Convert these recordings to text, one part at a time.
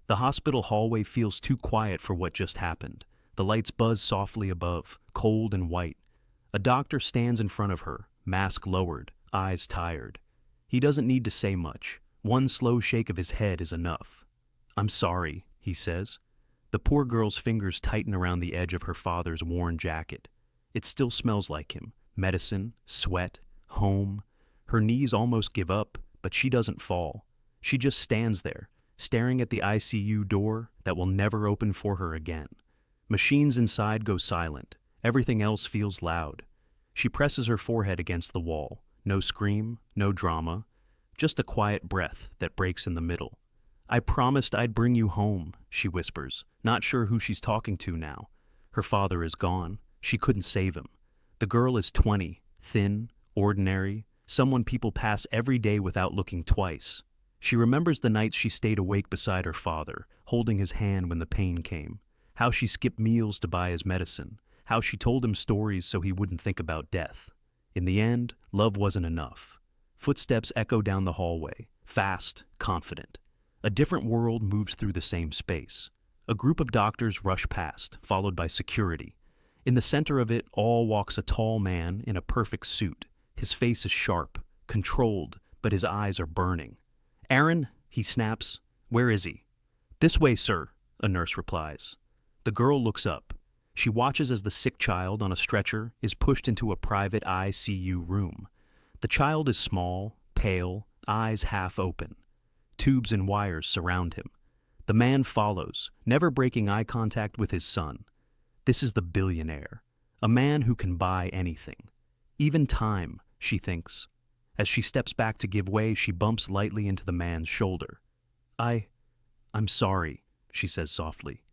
The hospital hallway feels too quiet for what just happened. The lights buzz softly above, cold and white. A doctor stands in front of her, mask lowered, eyes tired. He doesn't need to say much. One slow shake of his head is enough. "I'm sorry," he says. The poor girl's fingers tighten around the edge of her father's worn jacket. It still smells like him. Medicine, sweat, home. Her knees almost give up, but she doesn't fall. She just stands there, staring at the ICU door that will never open for her again. Machines inside go silent. Everything else feels loud. She presses her forehead against the wall. No scream, no drama, just a quiet breath that breaks in the middle. "I promised I'd bring you home," she whispers, not sure who she's talking to now. Her father is gone. She couldn't save him. The girl is 20, thin, ordinary, someone people pass every day without looking twice. She remembers the nights she stayed awake beside her father, holding his hand when the pain came. How she skipped meals to buy his medicine. How she told him stories so he wouldn't think about death. In the end, love wasn't enough. Footsteps echo down the hallway, fast, confident. A different world moves through the same space. A group of doctors rush past, followed by security. In the center of it all walks a tall man in a perfect suit. His face is sharp, controlled, but his eyes are burning. "Aaron," he snaps. "Where is he?" "This way, sir," a nurse replies. The girl looks up. She watches as the sick child on a stretcher is pushed into a private ICU room. The child is small, pale, eyes half open. Tubes and wires surround him. The man follows, never breaking eye contact with his son. This is the billionaire, a man who can buy anything. Even time, she thinks. As she steps back to give way, she bumps lightly into the man's shoulder. I'm sorry," she says softly.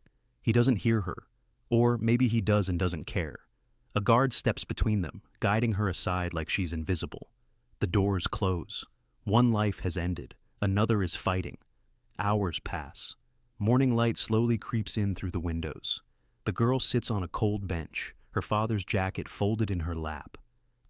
He doesn't hear her. Or maybe he does and doesn't care. A guard steps between them, guiding her aside like she's invisible. The doors close. One life has ended. Another is fighting. Hours pass. Morning light slowly creeps in through the windows. The girl sits on a cold bench, her father's jacket folded in her lap.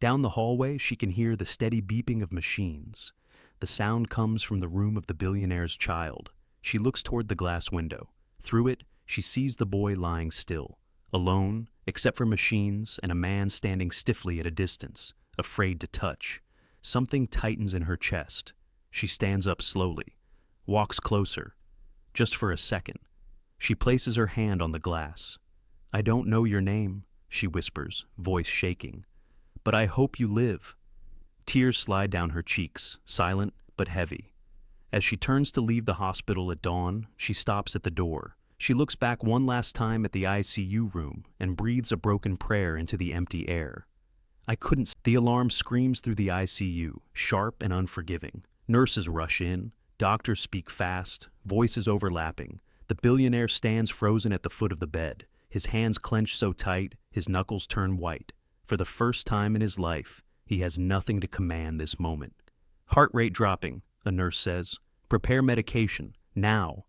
Down the hallway, she can hear the steady beeping of machines. The sound comes from the room of the billionaire's child. She looks toward the glass window. Through it, she sees the boy lying still, alone, except for machines and a man standing stiffly at a distance, afraid to touch. Something tightens in her chest. She stands up slowly, walks closer, just for a second. She places her hand on the glass. "I don't know your name," she whispers, voice shaking, "but I hope you live." Tears slide down her cheeks, silent but heavy. As she turns to leave the hospital at dawn, she stops at the door. She looks back one last time at the ICU room and breathes a broken prayer into the empty air. The alarm screams through the ICU, sharp and unforgiving. Nurses rush in, doctors speak fast, voices overlapping. The billionaire stands frozen at the foot of the bed, his hands clenched so tight, his knuckles turn white. For the first time in his life, he has nothing to command this moment. "Heart rate dropping," a nurse says. "Prepare medication, now."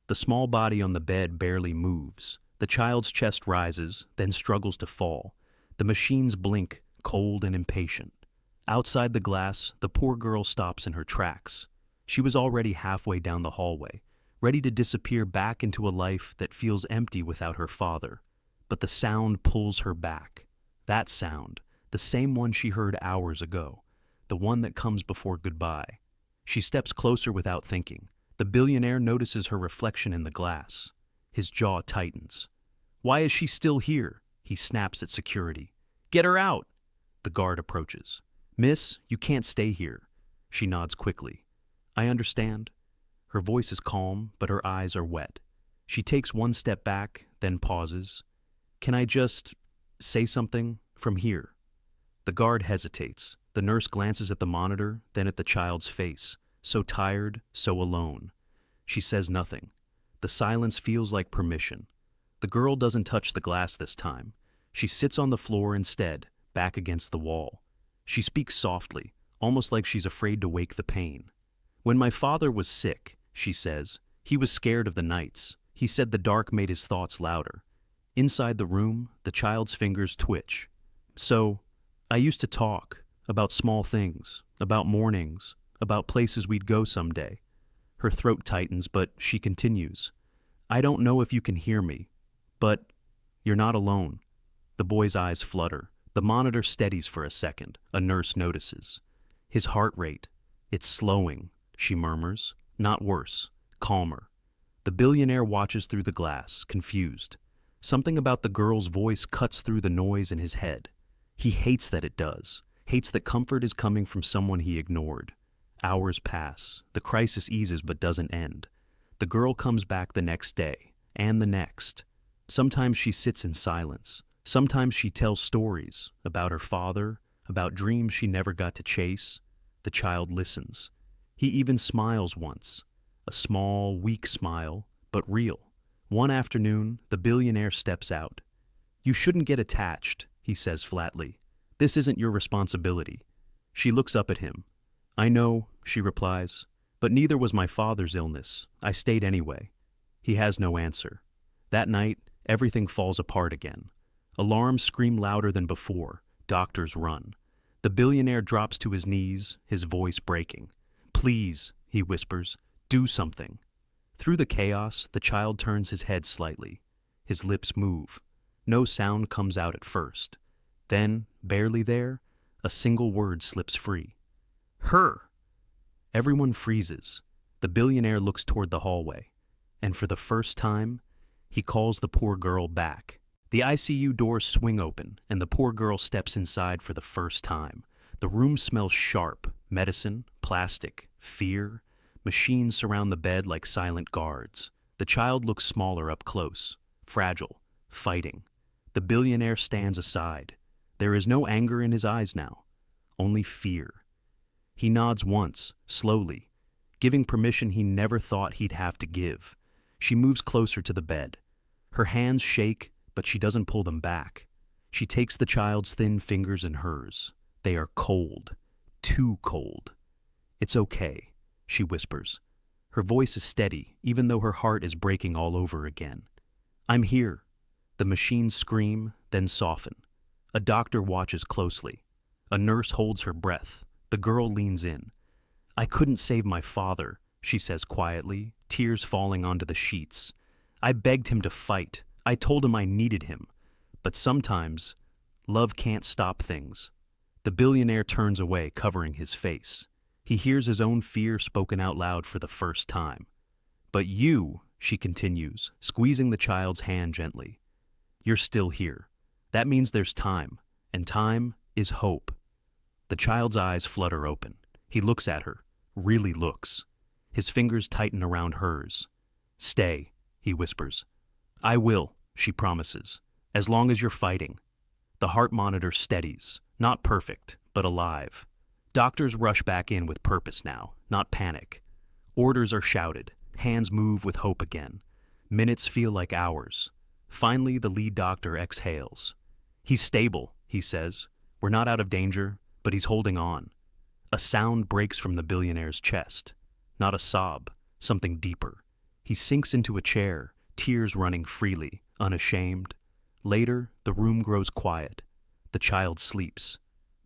The small body on the bed barely moves. The child's chest rises, then struggles to fall. The machines blink, cold and impatient. Outside the glass, the poor girl stops in her tracks. She was already halfway down the hallway, ready to disappear back into a life that feels empty without her father. But the sound pulls her back. That sound, the same one she heard hours ago, the one that comes before goodbye. She steps closer without thinking. The billionaire notices her reflection in the glass. His jaw tightens. "Why is she still here?" He snaps at security. "Get her out!" The guard approaches. "Miss, you can't stay here." She nods quickly. "I understand." Her voice is calm, but her eyes are wet. She takes one step back, then pauses. "Can I just say something from here?" The guard hesitates. The nurse glances at the monitor, then at the child's face. So tired, so alone. She says nothing. The silence feels like permission. The girl doesn't touch the glass this time. She sits on the floor instead, back against the wall. She speaks softly, almost like she's afraid to wake the pain. "When my father was sick," she says, "he was scared of the nights. He said the dark made his thoughts louder." Inside the room, the child's fingers twitch. "So, I used to talk about small things, about mornings, about places we'd go someday." Her throat tightens, but she continues. I don't know if you can hear me, but you're not alone. The boy's eyes flutter. The monitor steadies for a second. A nurse notices. His heart rate. It's slowing, she murmurs. Not worse. Calmer. The billionaire watches through the glass, confused. Something about the girl's voice cuts through the noise in his head. He hates that it does. Hates that comfort is coming from someone he ignored. Hours pass. The crisis eases but doesn't end. The girl comes back the next day, and the next. Sometimes she sits in silence. Sometimes she tells stories about her father, about dreams she never got to chase. The child listens. He even smiles once. A small, weak smile, but real. One afternoon, the billionaire steps out. "You shouldn't get attached," he says flatly. "This isn't your responsibility." She looks up at him. "I know," she replies, "but neither was my father's illness. I stayed anyway." He has no answer. That night, everything falls apart again. Alarms scream louder than before. Doctors run. The billionaire drops to his knees, his voice breaking. "Please," he whispers, "do something." Through the chaos, the child turns his head slightly. His lips move. No sound comes out at first. Then, barely there, a single word slips free. "Her!" Everyone freezes. The billionaire looks toward the hallway. And for the first time, he calls the poor girl back. The ICU doors swing open, and the poor girl steps inside for the first time. The room smells sharp: medicine, plastic, fear. Machines surround the bed like silent guards. The child looks smaller up close, fragile, fighting. The billionaire stands aside. There is no anger in his eyes now, only fear. He nods once, slowly, giving permission he never thought he'd have to give. She moves closer to the bed. Her hands shake, but she doesn't pull them back. She takes the child's thin fingers in hers. They are cold, too cold. "It's okay," she whispers. Her voice is steady, even though her heart is breaking all over again. "I'm here." The machines scream, then soften. A doctor watches closely. A nurse holds her breath. The girl leans in. "I couldn't save my father," she says quietly, tears falling onto the sheets. "I begged him to fight. I told him I needed him. But sometimes, love can't stop things." The billionaire turns away, covering his face. He hears his own fear spoken out loud for the first time. "But you," she continues, squeezing the child's hand gently, "you're still here. That means there's time, and time is hope." The child's eyes flutter open. He looks at her, really looks. His fingers tighten around hers. "Stay," he whispers. "I will," she promises, "as long as you're fighting." The heart monitor steadies, not perfect, but alive. Doctors rush back in with purpose now, not panic. Orders are shouted. Hands move with hope again. Minutes feel like hours. Finally, the lead doctor exhales. "He's stable," he says. "We're not out of danger, but he's holding on." A sound breaks from the billionaire's chest. Not a sob, something deeper. He sinks into a chair, tears running freely, unashamed. Later, the room grows quiet. The child sleeps.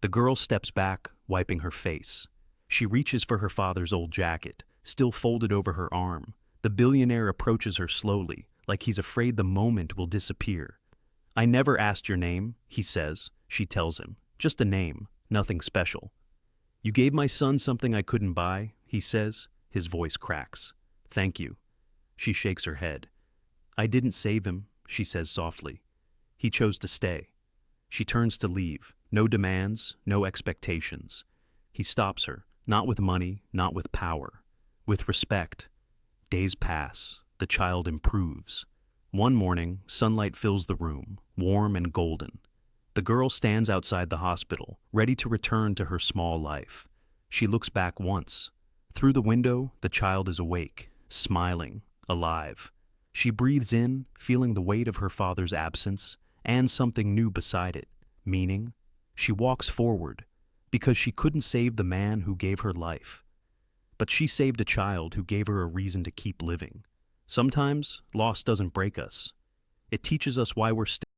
The girl steps back, wiping her face. She reaches for her father's old jacket, still folded over her arm. The billionaire approaches her slowly, like he's afraid the moment will disappear. "I never asked your name," he says. She tells him. "Just a name, nothing special." "You gave my son something I couldn't buy," he says. His voice cracks. "Thank you." She shakes her head. "I didn't save him," she says softly. "He chose to stay." She turns to leave. No demands, no expectations. He stops her, not with money, not with power. With respect. Days pass. The child improves. One morning, sunlight fills the room, warm and golden. The girl stands outside the hospital, ready to return to her small life. She looks back once. Through the window, the child is awake, smiling, alive. She breathes in, feeling the weight of her father's absence, and something new beside it, meaning. She walks forward, because she couldn't save the man who gave her life. But she saved a child who gave her a reason to keep living. Sometimes, loss doesn't break us. It teaches us why we're still